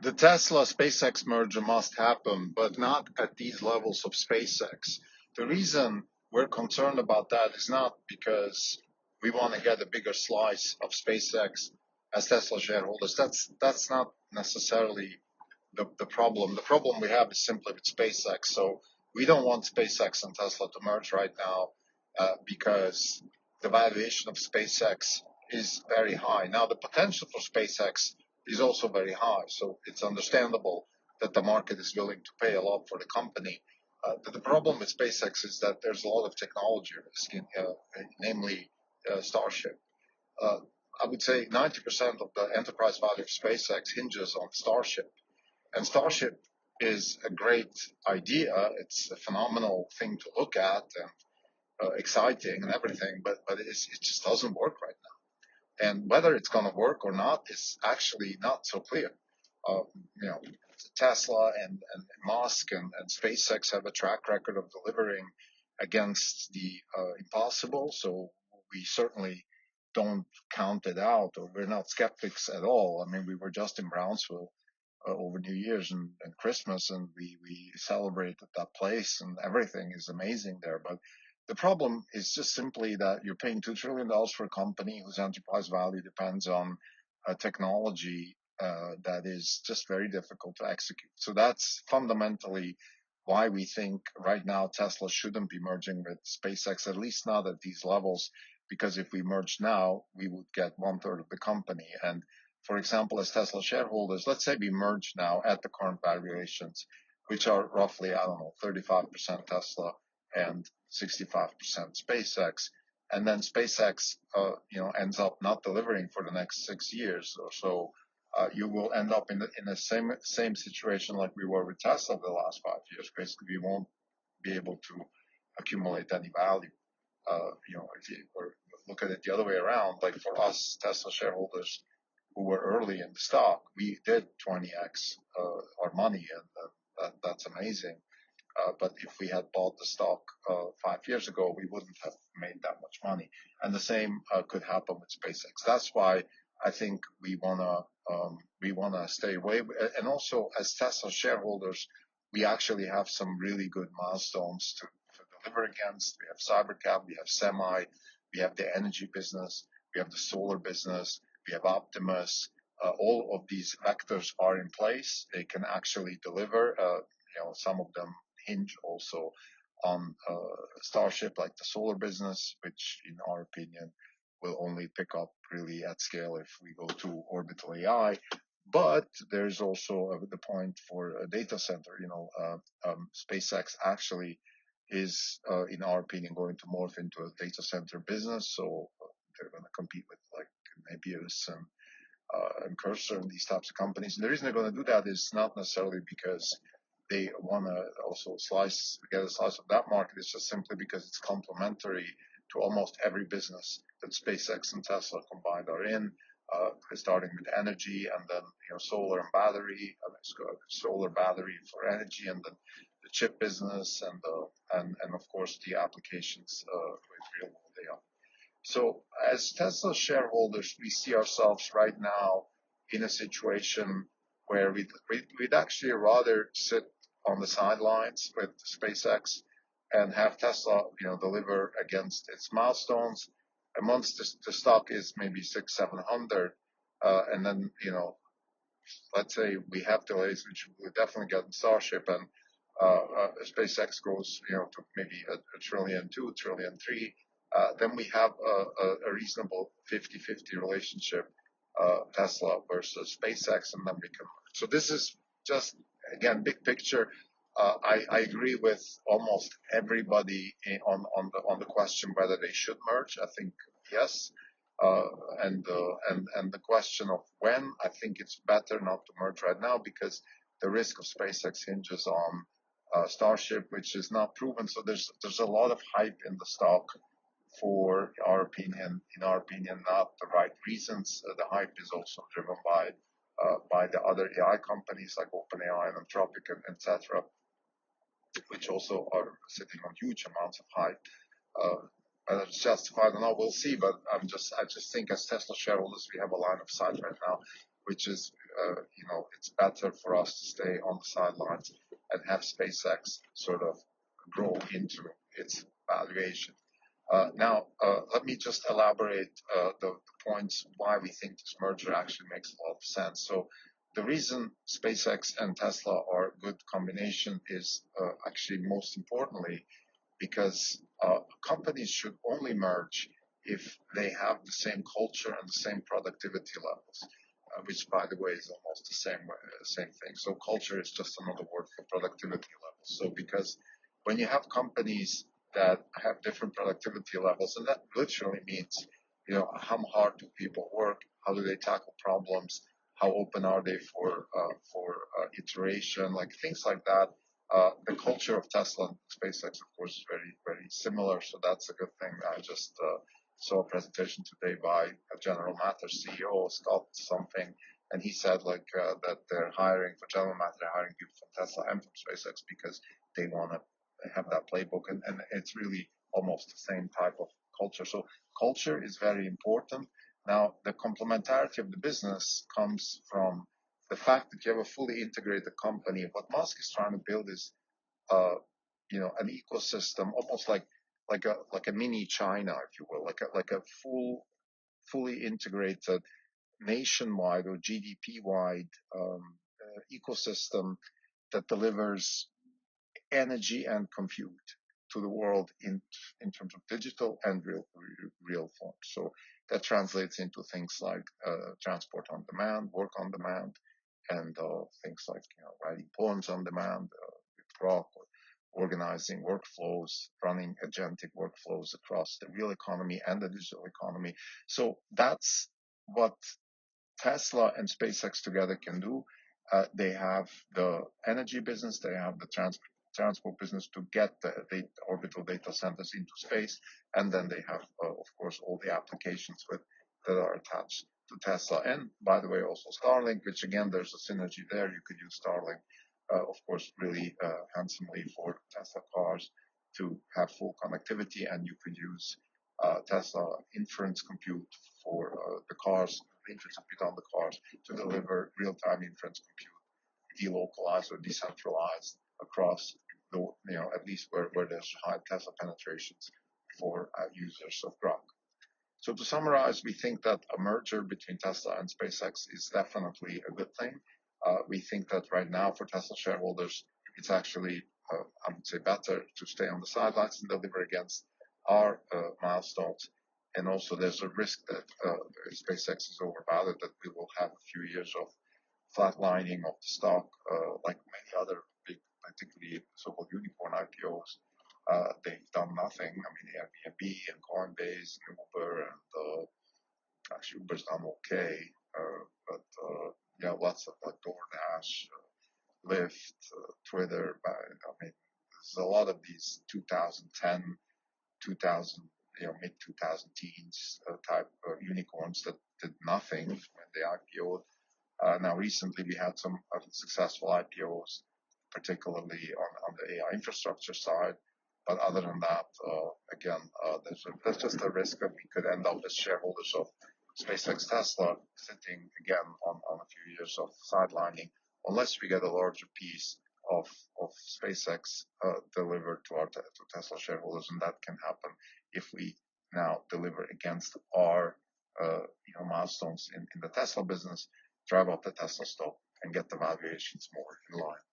The Tesla SpaceX merger must happen, but not at these levels of SpaceX. The reason we're concerned about that is not because we want to get a bigger slice of SpaceX as Tesla shareholders. That's not necessarily the problem. The problem we have is simply with SpaceX. So we don't want SpaceX and Tesla to merge right now because the valuation of SpaceX is very high. Now, the potential for SpaceX is also very high. So it's understandable that the market is willing to pay a lot for the company. The problem with SpaceX is that there's a lot of technology risk, namely Starship. Uh, I would say 90% of the enterprise value of SpaceX hinges on Starship. And Starship is a great idea. It's a phenomenal thing to look at and exciting and everything, but it just doesn't work right now. And whether it's going to work or not is actually not so clear. You know, Tesla and Musk and SpaceX have a track record of delivering against the impossible. So we certainly don't count it out, or we're not skeptics at all. I mean, we were just in Brownsville over New Year's and Christmas, and we celebrated that place, and everything is amazing there. But the problem is just simply that you're paying $2 trillion for a company whose enterprise value depends on a technology that is just very difficult to execute. So that's fundamentally why we think right now Tesla shouldn't be merging with SpaceX, at least not at these levels, because if we merge now, we would get 1/3 of the company. And for example, as Tesla shareholders, let's say we merge now at the current valuations, which are roughly, I don't know, 35% Tesla and 65% SpaceX. And then SpaceX, ends up not delivering for the next 6 years or so. You will end up in the same situation like we were with Tesla the last 5 years. Basically, we won't be able to accumulate any value. If you look at it the other way around, like for us Tesla shareholders who were early in the stock, we did 20x our money, and that's amazing. But if we had bought the stock 5 years ago, we wouldn't have made that much money. And the same could happen with SpaceX. That's why I think we wanna stay away. And also, as Tesla shareholders, we actually have some really good milestones to deliver against. We have Cybercab, we have Semi, we have the energy business, we have the solar business, we have Optimus. All of these vectors are in place. They can actually deliver. Some of them hinge also on Starship, like the solar business, which in our opinion will only pick up really at scale if we go to orbital AI. But there's also the point for a data center. SpaceX actually is, in our opinion, going to morph into a data center business. So they're going to compete with like Nebius and Cursor and these types of companies. And the reason they're going to do that is not necessarily because they want to also get a slice of that market. It's just simply because it's complementary to almost every business that SpaceX and Tesla combined are in, starting with energy and then solar and battery, solar battery for energy, and then the chip business and of course the applications with real world AI. So as Tesla shareholders, we see ourselves right now in a situation where we'd actually rather sit on the sidelines with SpaceX and have Tesla, deliver against its milestones. And once the stock is maybe 600-700, and then, let's say we have delays, which we'll definitely get in Starship, and SpaceX goes, to maybe $1 trillion, $2 trillion, $3 trillion, then we have a reasonable 50-50 relationship, Tesla versus SpaceX, and then we can. So this is just, again, big picture. I agree with almost everybody on the question whether they should merge. I think yes, and the question of when, I think it's better not to merge right now because the risk of SpaceX hinges on Starship, which is not proven. So there's a lot of hype in the stock for our opinion. In our opinion, not the right reasons. The hype is also driven by the other AI companies like OpenAI and Anthropic and etc., which also are sitting on huge amounts of hype. Whether it's justified or not, we'll see. But I just think as Tesla shareholders, we have a line of sight right now, which is it's better for us to stay on the sidelines and have SpaceX sort of grow into its valuation. Now, let me just elaborate the points why we think this merger actually makes a lot of sense. So the reason SpaceX and Tesla are a good combination is actually most importantly because companies should only merge if they have the same culture and the same productivity levels, which, by the way, is almost the same thing. So culture is just another word for productivity levels. So because when you have companies that have different productivity levels, and that literally means, how hard do people work? How do they tackle problems? How open are they for iteration? Like things like that. The culture of Tesla and SpaceX, of course, is very, very similar. So that's a good thing. I just saw a presentation today by a General Motors CEO, Scott something, and he said that they're hiring for General Motors, they're hiring people from Tesla and from SpaceX because they want to have that playbook, and it's really almost the same type of culture. So culture is very important. Now, the complementarity of the business comes from the fact that you have a fully integrated company. What Musk is trying to build is, an ecosystem, almost like a mini China, if you will, like a fully integrated nationwide or GDP-wide ecosystem that delivers energy and compute to the world in terms of digital and real form. So that translates into things like transport on demand, work on demand, and things like writing poems on demand, with Grok, or organizing workflows, running agentic workflows across the real economy and the digital economy. So that's what Tesla and SpaceX together can do. They have the energy business, they have the transport business to get the orbital data centers into space, and then they have, of course, all the applications that are attached to Tesla. And by the way, also Starlink, which again, there's a synergy there. You could use Starlink, of course, really handsomely for Tesla cars to have full connectivity, and you could use Tesla inference compute for the cars, the inference compute on the cars to deliver real-time inference compute, delocalized or decentralized across at least where there's high Tesla penetrations for users of Grok. So to summarize, we think that a merger between Tesla and SpaceX is definitely a good thing. We think that right now for Tesla shareholders, it's actually, I would say, better to stay on the sidelines and deliver against our milestones. And also there's a risk that SpaceX is overvalued, that we will have a few years of flatlining of the stock, like many other big, particularly so-called unicorn IPOs. They've done nothing. I mean, Airbnb and Coinbase, and Uber, and actually Uber's done okay, but lots of like DoorDash, Lyft, Twitter. I mean, there's a lot of these 2010, 2000, mid 2000 teens type unicorns that did nothing when they IPO'd. Now, recently we had some successful IPOs, particularly on the AI infrastructure side. But other than that, again, there's just a risk that we could end up as shareholders of SpaceX Tesla sitting again on a few years of sidelining, unless we get a larger piece of SpaceX delivered to Tesla shareholders, and that can happen if we now deliver against our milestones in the Tesla business, drive up the Tesla stock, and get the valuations more in line.